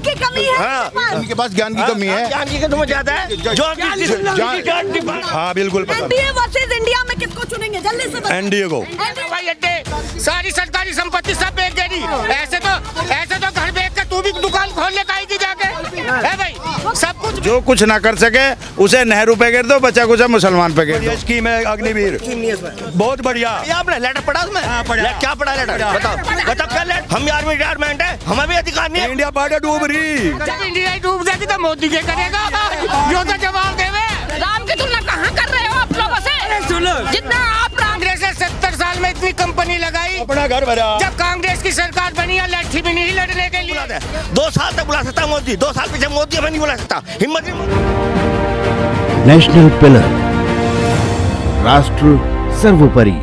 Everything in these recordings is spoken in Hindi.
की कमी है। इनके पास ज्ञान की कमी है। ज्ञान की कमी ज्यादा है। हाँ बिल्कुल। एनडीए वर्सेस इंडिया में किसको चुनेंगे? जल्दी से बताइए। एनडीए को। हवाई अड्डे सारी सरकारी संपत्ति सब बेच दे रही। ऐसे तो घर बेच के तू भी दुकान खोलने का ही जाके है भाई। सब कुछ जो कुछ ना कर सके उसे नेहरू पे गिर दो, बच्चा कुछ मुसलमान पे गिर दो। स्कीम है अग्निवीर, बहुत बढ़िया। आपने लेटर पढ़ा उसमें? क्या पढ़ा लेटर? बताओ क्या लेटर? हम आर्मी रिटायरमेंट है, हमें भी अधिकार नहीं है। इंडिया पार्टी डूब रही। जब इंडिया डूब जाएगी तो मोदी क्या करेगा? यो तो जवाब देवे। राम की तुलना कहाँ कर रहे हो आप लोगों से? सुनो, जितना आप कांग्रेस ने 70 साल में इतनी कंपनी लगाई, अपना घर भरा। जब कांग्रेस की सरकार बनी है लाठी भी नहीं लड़ने के लिए। 2 साल तक बुला सकता मोदी, 2 साल पीछे मोदी हमें नहीं बुला सकता। हिम्मत नहीं। नेशनल पिलर, राष्ट्र सर्वोपरि।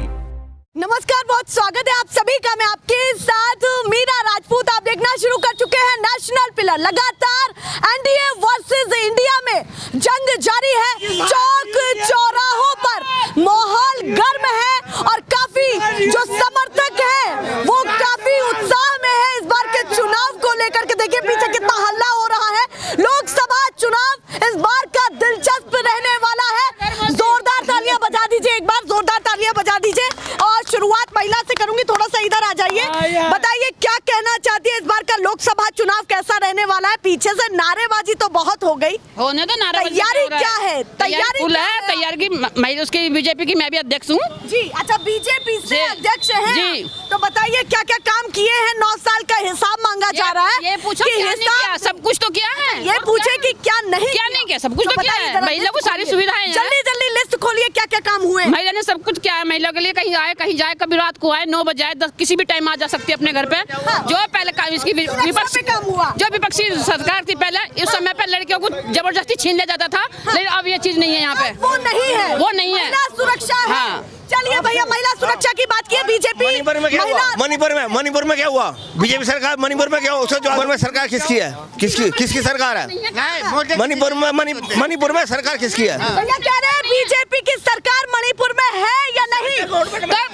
नमस्कार, बहुत स्वागत है आप सभी का। मैं आपके साथ मीरा राजपूत। आप देखना शुरू कर चुके हैं नेशनल पिलर। लगातार एनडीए वर्सेस इंडिया में जंग जारी है। चौक चौराहों पर माहौल गर्म है और काफी जो समर्थक हैं वो काफी उत्साह में है इस बार के चुनाव को लेकर के। देखिए पीछे कितना हल्ला हो रहा है। लोकसभा चुनाव इस बार का दिलचस्प रहने वाला है। जोरदार तालियां बजा दीजिए, एक बार जोरदार तालियां बजा दीजिए। और शुरुआत महिला से करूंगी, थोड़ा सा इधर आ जाइए। बताइए क्या कहना चाहती है, इस बार का लोकसभा चुनाव कैसा रहने वाला है? पीछे से नारेबाजी तो बहुत हो गई, होने तो नारेबाजी। तैयारी क्या है? तैयारी फुल है। तैयारी की मैं उसकी बीजेपी की मैं भी अध्यक्ष हूँ जी। अच्छा, बीजेपी से अध्यक्ष हैं जी। तो बताइए क्या क्या काम किए हैं? 9 साल का हिसाब मांगा जा रहा है। ये पूछो क्या नहीं किया? सब कुछ तो किया है। ये पूछे कि क्या नहीं किया? सब कुछ तो किया है। महिला को सारी सुविधाएं हैं। जल्दी जल्दी लिस्ट खोलिए, क्या क्या काम हुए? महिला ने सब कुछ किया है। महिला के लिए कहीं आए कहीं जाए, कभी रात को आए 9 बजे आए, 10 किसी भी टाइम आ जा सकती है अपने घर पे। जो पहले इसकी विपक्ष पे काम हुआ, जो विपक्षी सरकार थी पहले, इस समय पर लड़कियों को जबरदस्ती छीन लिया जाता था। लेकिन अब ये चीज नहीं है यहाँ पे। वो नहीं है, वो नहीं है। महिला सुरक्षा है। चलिए भैया, महिला सुरक्षा की बात की। बीजेपी मणिपुर में क्या हुआ? मणिपुर में क्या हुआ? बीजेपी सरकार मणिपुर में क्या हुआ? उससे जवाब में सरकार किसकी है? किसकी सरकार है? मणिपुर में सरकार किसकी है? भैया कह रहे हैं बीजेपी की सरकार मणिपुर में है या नहीं,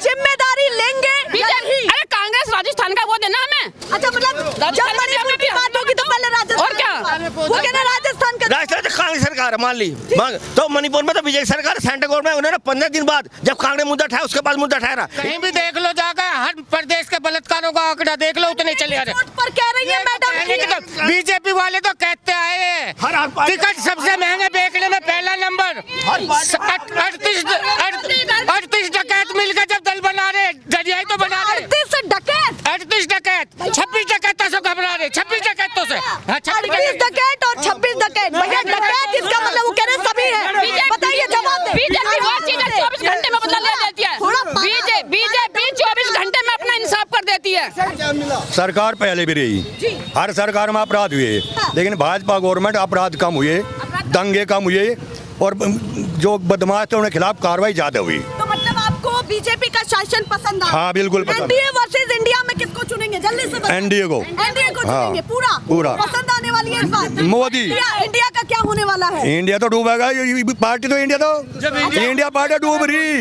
जिम्मेदारी लेंगे या नहीं? अरे कांग्रेस राजस्थान का वो देना हमें। अच्छा, मतलब जब मणिपुर की बात होगी तो पहले राजस्थान। और क्या? वो कहना राजस्थान का। राजस्थान तो कांग्रेस सरकार है, मान ली। तो मणिपुर में तो बीजेपी सरकार सेंट्रल गवर्नमेंट में उन्होंने 15 दिन बाद जब कांग्रेस मुद्दा उठाया उसके बाद मुद्दा उठाया। कहीं भी देख लो जाकर, हर प्रदेश के बलात्कारों का आंकड़ा देख लो, उतने चले आ रहे। पर कह रही है मैडम, बीजेपी वाले तो कहते आए टिकट सबसे महंगे बेचने में पहला नंबर। 38 डकैत मिलकर जब दल बना रहे, दरियाई तो बना रहे। 38 डकैत 26 डकैतों से घबरा रहे। 26 डकैतों से 38 डकैत और 26 डकैत। भैया डकैत इसका मतलब वो कह रहे सभी है। बताइए जवाब। बीजेपी वो चीज 24 घंटे में बदला ले देती है। बीजेपी 24 घंटे में अपना इंसाफ कर देती है। सरकार पहले भी रही, हर सरकार में अपराध हुए, लेकिन भाजपा गवर्नमेंट अपराध कम हुए, दंगे कम हुए और जो बदमाश थे उनके खिलाफ कार्रवाई ज्यादा हुई। तो मतलब आपको बीजेपी का शासन पसंद आ? हाँ बिल्कुल पसंद। एनडीए वर्सेस इंडिया में किसको चुनेंगे? जल्दी से बताइए। एनडीए को। एनडीए को चुनेंगे। पूरा पसंद आने वाली है इस बार मोदी। इंडिया का क्या होने वाला है? इंडिया तो डूबेगा, पार्टी तो इंडिया पार्टी डूब रही।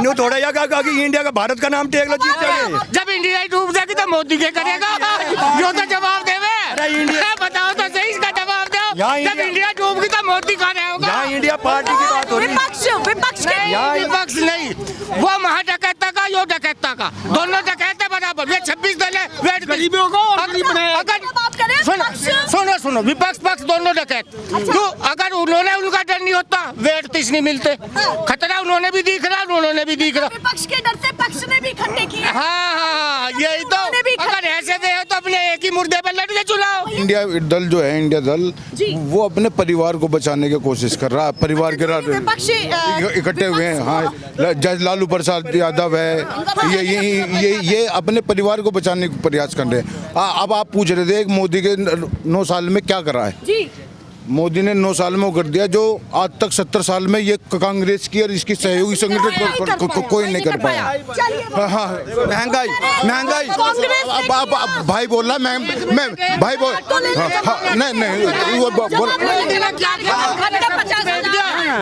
न्यू थोड़ा कि इंडिया का भारत का नाम टेक लो, जीत जाएंगे। जब इंडिया डूब जाएगी तो मोदी क्या करेगा? यो तो जवाब देवे। बताओ तो सही, इसका जवाब दो। जब इंडिया डूबगी तो मोदी कहाँ रहेगा? यहाँ इंडिया पार्टी की बात हो रही है। विपक्ष नहीं, वो महाडकैता का, यो डकैता का, दोनों डकैते बराबर। ये 26 दल है, गरीबों को सुनो विपक्ष पक्ष दोनों डकैत। क्यों? अगर उन्होंने उनका डर नहीं होता वे 38 नहीं मिलते। खतरा उन्होंने भी दिख रहा, उन्होंने भी दिख रहा। विपक्ष के डर से पक्ष ने भी इकट्ठे किए। हाँ, यही तो। अगर ऐसे दे तो अपने एक ही मुर्दे पर लड़ के चुनाव। इंडिया दल जो है, इंडिया दल वो अपने परिवार को बचाने की कोशिश कर रहा है। परिवार के इकट्ठे हुए हैं। हाँ, जज लालू प्रसाद यादव है, ये अपने परिवार को बचाने का प्रयास कर रहे हैं। अब आप पूछ रहे थे मोदी के 9 साल में क्या करा है जी? मोदी ने 9 साल में वो कर दिया जो आज तक 70 साल में ये कांग्रेस की और इसकी सहयोगी संगठन कोई नहीं कर पाया। हाँ, महंगाई भाई बोल रहा, मैं भाई बोल, नहीं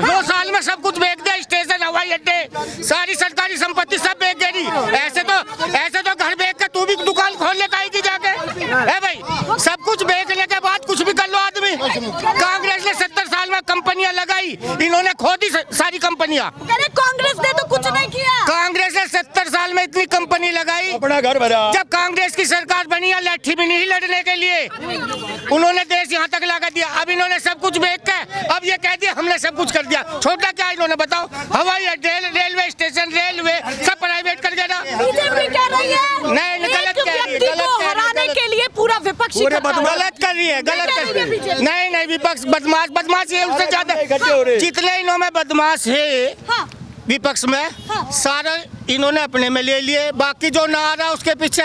2 साल में सब कुछ बेच दिया। स्टेशन, हवाई अड्डे, सारी सरकारी संपत्ति सब बेच दे रही। ऐसे तो घर बेच के तू भी दुकान खोलने का ही जाके है भाई। सब कुछ बेचने कांग्रेस ने 70 साल में कंपनियां लगाई, इन्होंने खोद दी सारी कंपनियां। कांग्रेस ने तो कुछ नहीं किया। कांग्रेस ने 70 साल में इतनी कंपनी लगाई, अपना घर भरा। जब कांग्रेस की सरकार बनी है लाठी भी नहीं लड़ने के लिए, उन्होंने देश यहाँ तक लगा दिया। अब इन्होंने सब कुछ बेच के अब ये कह दिया हमने सब कुछ कर दिया। छोटा क्या इन्होंने बताओ, हवाई अड्डे, रेलवे स्टेशन, रेलवे सब प्राइवेट कर दिया ना। बीजेपी कह रही है नहीं, गलत कह रही है, गलत कह हराने के लिए पूरा विपक्ष गलत कर रही है, गलत कर रही है। नहीं, विपक्ष बदमाश है उससे ज्यादा। जितने इन्होंने बदमाश है विपक्ष में, सारे इन्होंने अपने में ले लिए, बाकी जो ना आ रहा उसके पीछे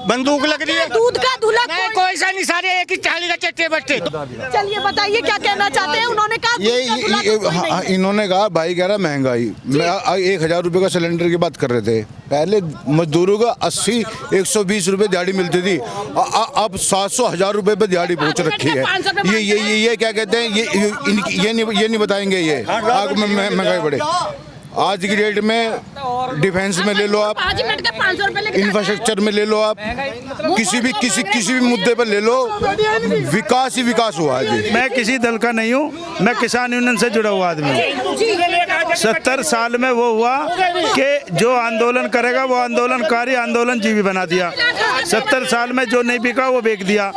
बंदूक लग रही है। दूध का धुला कोई सा नहीं, सारे एक ही थाली का चट्टे बट्टे। चलिए बताइए क्या कहना चाहते हैं। उन्होंने कहा इन्होंने कहा भाई कह रहा महंगाई, 1000 रुपए का सिलेंडर की बात कर रहे थे। पहले मजदूरों का 80-120 रुपए दिहाड़ी मिलती थी, अब 700-1000 रुपए पे दिहाड़ी पहुंच रखी है। ये क्या कहते हैं, ये नहीं बताएंगे। ये महंगाई बढ़े। आज की डेट में डिफेंस में ले लो आप, इंफ्रास्ट्रक्चर में ले लो आप, किसी भी मुद्दे पर ले लो, विकास ही विकास हुआ है। मैं किसी दल का नहीं हूँ, मैं किसान यूनियन से जुड़ा हुआ आदमी हूँ। 70 साल में वो हुआ कि जो आंदोलन करेगा वो आंदोलनकारी आंदोलन जीवी बना दिया। 70 साल में जो नहीं बिका वो बेच दिया।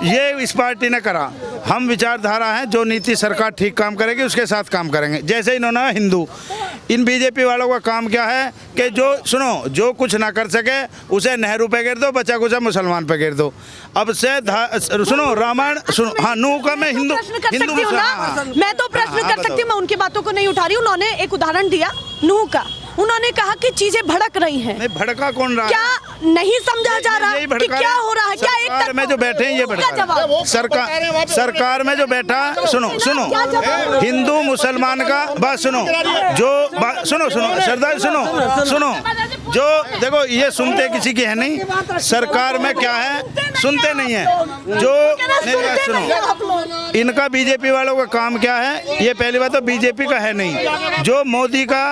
ये इस पार्टी ने करा। हम विचारधारा हैं, जो नीति सरकार ठीक काम करेगी उसके साथ काम करेंगे। जैसे इन्होंने हिंदू, इन बीजेपी वालों का काम क्या है कि जो कुछ ना कर सके उसे नेहरू पे गिर दो, बचा कुछ मुसलमान पे गिर दो। अब से सुनो रामायण सुनो। हाँ, नूह का मैं हिंदू मैं तो प्रश्न कर सकती हूँ, मैं उनकी बातों को नहीं उठा रही। उन्होंने एक उदाहरण दिया नूह का। उन्होंने कहा कि चीजें भड़क रही हैं। नहीं, भड़का कौन रहा है? क्या नहीं समझा जा रहा कि क्या हो रहा है? क्या एक सरकार में जो बैठे हैं ये भड़का। सरकार में जो बैठा, सुनो हिंदू मुसलमान का बात सुनो, सुनो सरदार सुनो जो देखो, ये सुनते किसी की है नहीं। सरकार में क्या है, सुनते नहीं है। जो सुनो, इनका बीजेपी वालों का काम क्या है, ये पहली बात तो बीजेपी का है नहीं। जो मोदी का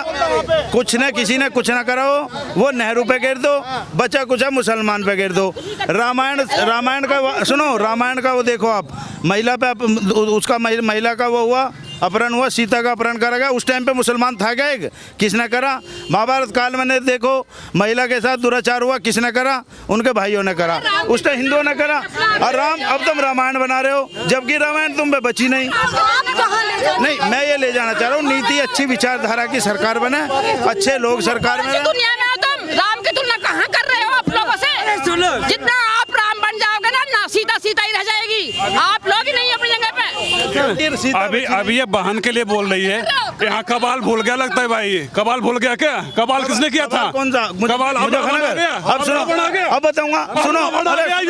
किसी ने कुछ ना करा हो, वो नेहरू पे गिर दो, बचा कुछ मुसलमान पे गिर दो। रामायण का वो देखो आप, महिला पे उसका महिला का वो हुआ, अपहरण हुआ, सीता का अपहरण करा गया। उस टाइम पे मुसलमान था क्या? किसने करा? महाभारत काल में देखो, महिला के साथ दुराचार हुआ, किसने करा? उनके भाइयों ने करा, उस टाइम हिंदुओं ने करा। और अब तुम रामायण बना रहे हो, जबकि रामायण तुम पे बची नहीं। मैं ये ले जाना चाह रहा हूँ, नीति अच्छी विचारधारा की सरकार बने, अच्छे लोग सरकार में। दुनिया में तुम राम की तुलना कहाँ कर रहे हो आप लोगों से? जितना आप राम बन जाओगे ना सीता ही रह जाएगी। आप लोग ही नहीं अपनी जगह पे। अभी ये बहन के लिए बोल रही है, यहाँ कबाल भूल गया लगता है भाई। कबाल भूल गया क्या? कबाल किसने किया था? कौन सा कबाल? अब सुनो, अब बताऊंगा। सुनो,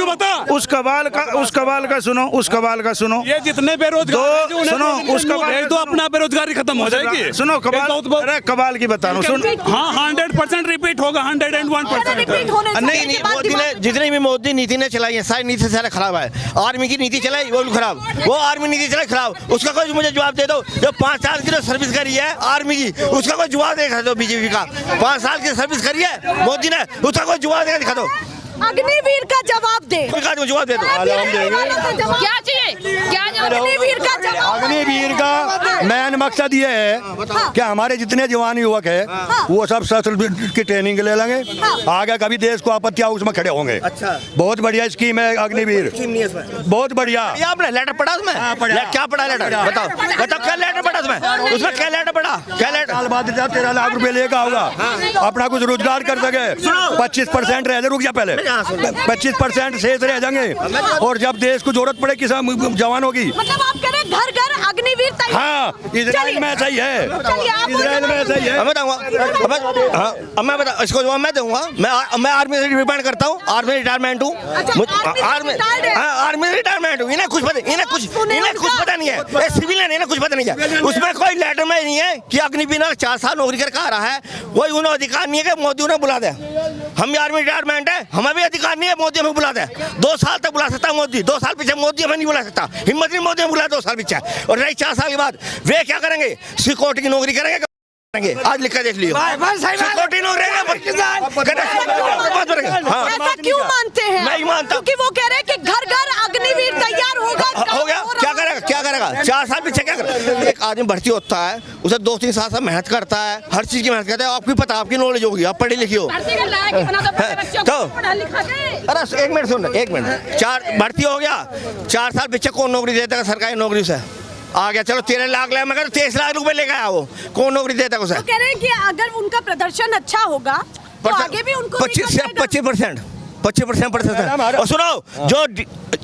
बता उस कबाल का सुनो। ये जितने बेरोजगार सुनो, उस कबाल तो अपना बेरोजगारी खत्म हो जाएगी। सुनो कबाल की बता रहा हूँ। सुन, हाँ 100% रिपीट होगा, 101%। नहीं, मोदी ने जितनी भी मोदी नीति ने चलाई है, सारी नीति सारा खराब है। आर्मी की नीति चलाई वो खराब, वो आर्मी नीति चलाई खराब। उसका कोई मुझे जवाब दे दो। जो 5 साल की सर्विस करी है आर्मी की, उसका कोई जवाब दे दो। बीजेपी का 5 साल की सर्विस करी है मोदी ने, उसका कोई जवाब दे दिखा दो। अग्निवीर का जवाब दे, जवाब दे दो। क्या चाहिए? अग्निवीर का जवाब। अग्निवीर का मेन मकसद ये है कि हमारे जितने जवान युवक है वो सब शस्त्र की ट्रेनिंग ले लेंगे, आगे कभी देश को आपत्ति आओ उसमें खड़े होंगे। अच्छा, बहुत बढ़िया स्कीम है अग्निवीर, बहुत बढ़िया। आपने लेटर पढ़ा उसमें? क्या पढ़ा लेटर? बताओ क्या लेटर पढ़ा उसमें क्या लेटर पढ़ा? क्या लेटर? साल बाद 13 लाख रुपए लेगा होगा, अपना कुछ रोजगार कर सके। 25% रह जाए, रुक जा पहले, 25% शेष रह जाएंगे। और जब देश को जरूरत पड़े किसान जवानों की, मतलब आप कह रहे हैं घर घर अग्निवीर तैयार। हाँ, इजराइल में ऐसा ही है, इजराइल में ऐसा ही है। मैं बताऊंगा, मैं बता, इसको जवाब मैं दूंगा। मैं आर्मी से रिटायरमेंट करता हूँ, आर्मी रिटायरमेंट हूँ, आर्मी रिटायरमेंट हूँ। इन्हें कुछ पता नहीं है, सिविलियन इन्हें कुछ पता नहीं है। उसमें कोई लेटर में नहीं है कि अग्निवीर 4 साल नौकरी करके आ रहा है, कोई उन्हें अधिकार नहीं है कि मोदी उन्हें बुला दे। हम आर्मी रिटायरमेंट है, हमें भी अधिकार नहीं है मोदी हमें बुला दे। 2 साल तक बुला सकता मोदी, 2 साल पीछे मोदी हमें नहीं बुला सकता। हिम्मत नहीं मोदी बुला 2 साल पीछे। और रही 4 साल के बाद वे क्या करेंगे? सिक्योरिटी की नौकरी करेंगे। आज लिख कर देख लियो, सिक्योरिटी नौकरी। ऐसा क्यों मानते हैं? मैं मानता, क्योंकि वो कह रहे हैं कि घर घर अग्निवीर तैयार होगा। हो गया, क्या करेगा? करेगा? 4 साल पीछे क्या करेगा? एक आदमी भर्ती होता है, उसे 2-3 साल से मेहनत करता है, हर चीज की मेहनत करता है। आपको पता, आपकी नॉलेज होगी, आप पढ़ी लिखी हो। भर्ती का लायक ही बना दो अपने बच्चों तो को, पढ़ा लिखा के। अरे 1 मिनट सुन, 1 मिनट। 4 भर्ती हो गया, 4 साल पीछे कौन नौकरी देता है? सरकारी नौकरी से आ गया, चलो 13 लाख ले, मगर 23 लाख रुपए लेके आया, वो कौन नौकरी देता है उसे? तो कह रहे हैं कि अगर उनका प्रदर्शन अच्छा होगा तो आगे भी उनको 25%। और सुनो,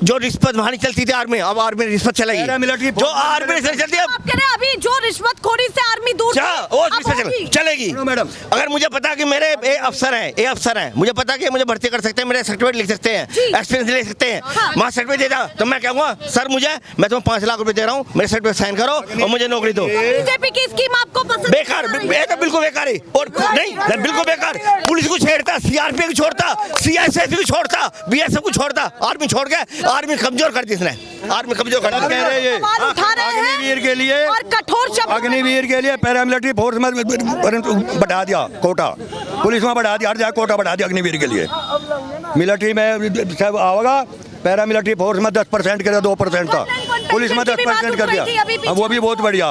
जो रिश्वत वहां चलती थी आर्मी, अब आर्मी में रिश्वत चलेगी। जो आर्मी में चलती है, आप कह रहे हैं अभी जो रिश्वतखोरी से आर्मी दूर थी, वो अब रिश्वत होगी। चलेगी। मैडम, अगर मुझे पता कि मेरे ये अफसर हैं, मुझे पता कि मुझे भर्ती कर सकते हैं, मेरे सर्टिफिकेट लिख सकते हैं, एक्सपीरियंस ले सकते हैं, हाँ। वहाँ सर्टिफिकेट देता, तो मैं कहूँगा सर मैं तुम्हें 5 लाख रुपए दे रहा हूँ, मेरे सर्टिफिकेट साइन करो और मुझे नौकरी दो। बीजेपी की स्कीम आपको पसंद बेकार, ये तो बिल्कुल बेकार है। और नहीं, बिल्कुल बेकार। पुलिस को छेड़ता, सीआरपीएफ को छोड़ता, सीआईएसएफ को छोड़ता, बीएसएफ को छोड़ता, आर्मी छोड़ के आर्मी कमजोर कर दी इसने, आर्मी कमजोर कर दी। कह रहे हैं सवाल उठा रहे हैं अग्निवीर के लिए, और कठोर शब्द अग्निवीर के लिए पैरामिलिट्री फोर्स में बढ़ा दिया कोटा, पुलिस में बढ़ा दिया, हर जगह कोटा बढ़ा दिया अग्निवीर के लिए। मिलिट्री में सब आओगा, पैरामिलिट्री फोर्स में 10% कर दिया, 2% था, पुलिस में 10% कर दिया। अब वो भी बहुत बढ़िया,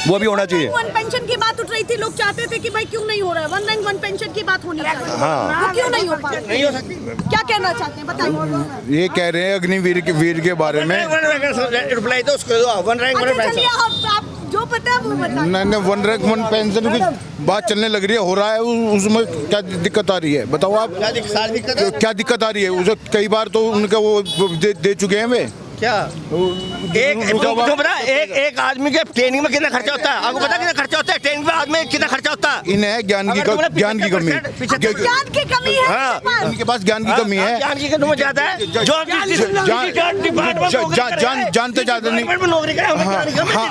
वो भी होना चाहिए। वन पेंशन की बात उठ रही थी, लोग चाहते थे कि भाई क्यों नहीं हो रहा है, 1 रैंक 1 पेंशन की बात होनी चाहिए, हाँ। वो क्यों नहीं हो पा रही? नहीं हो सकती। क्या कहना चाहते हैं बताइए। ये कह रहे हैं अग्निवीर के वीर के बारे में। रिप्लाई तो उसको दो, 1 रैंक 1 अच्छा पेंशन। चलिए, आप जो पता है वो बताइए। नहीं 1 रैंक 1 पेंशन की बात चलने लग रही है, हो रहा है, उसमें क्या दिक्कत आ रही है बताओ आप? क्या दिक्कत आ रही है? उसे कई बार तो उनका वो दे चुके हैं वे। क्या जो पता एक आदमी के ट्रेनिंग में कितना खर्चा होता है? आपको पता कितना खर्चा होता है ट्रेनिंग में? आदमी कितना खर्चा होता है? इन्हें ज्ञान की कमी, ज्ञान की कमी है हाँ। इनके पास। इनके पास ज्ञान की कमी है। ज्ञान की कमी ज्यादा है, जानते ज्यादा नहीं। डिपार्टमेंट में नौकरी करे,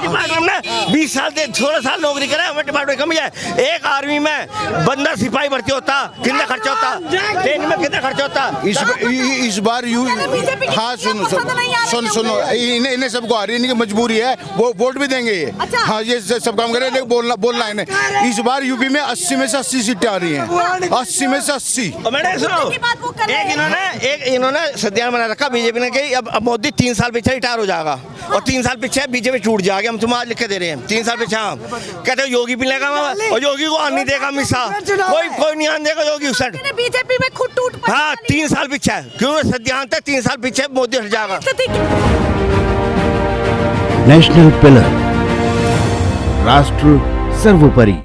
डिपार्टमेंट में 20 साल 16 साल नौकरी करे, हमें डिपार्टमेंट कमी है। एक आर्मी में बंदा सिपाही भर्ती होता, कितना खर्चा होता? ट्रेनिंग में कितना खर्चा होता? इस बार यू हाँ सुनो इन्हें सबको आ रही है, इनकी मजबूरी है, वो वोट भी देंगे ये। अच्छा। हाँ ये सब काम करे, लेकिन बोलना है इन्हें। इस बार यूपी में 80 में से 80 सीटें आ रही हैं, 80 में से 80। और मैंने सुनो, एक इन्होंने संज्ञान बना रखा बीजेपी ने कि अब मोदी 3 साल पीछे रिटायर हो जाएगा, और 3 साल पीछे बीजेपी टूट जाएगी। हम तुम्हारा लिख के दे रहे हैं 3 साल पीछे। हम कहते हो योगी भी लेगा, और योगी को आने देगा मिसा, कोई नहीं आने देगा योगी उस बीजेपी में खुद टूट पड़ी। हाँ 3 साल पीछे है, क्यों सिद्धांत है 3 साल पीछे मोदी हट जाएगा। नेशनल पिलर, राष्ट्र सर्वोपरि।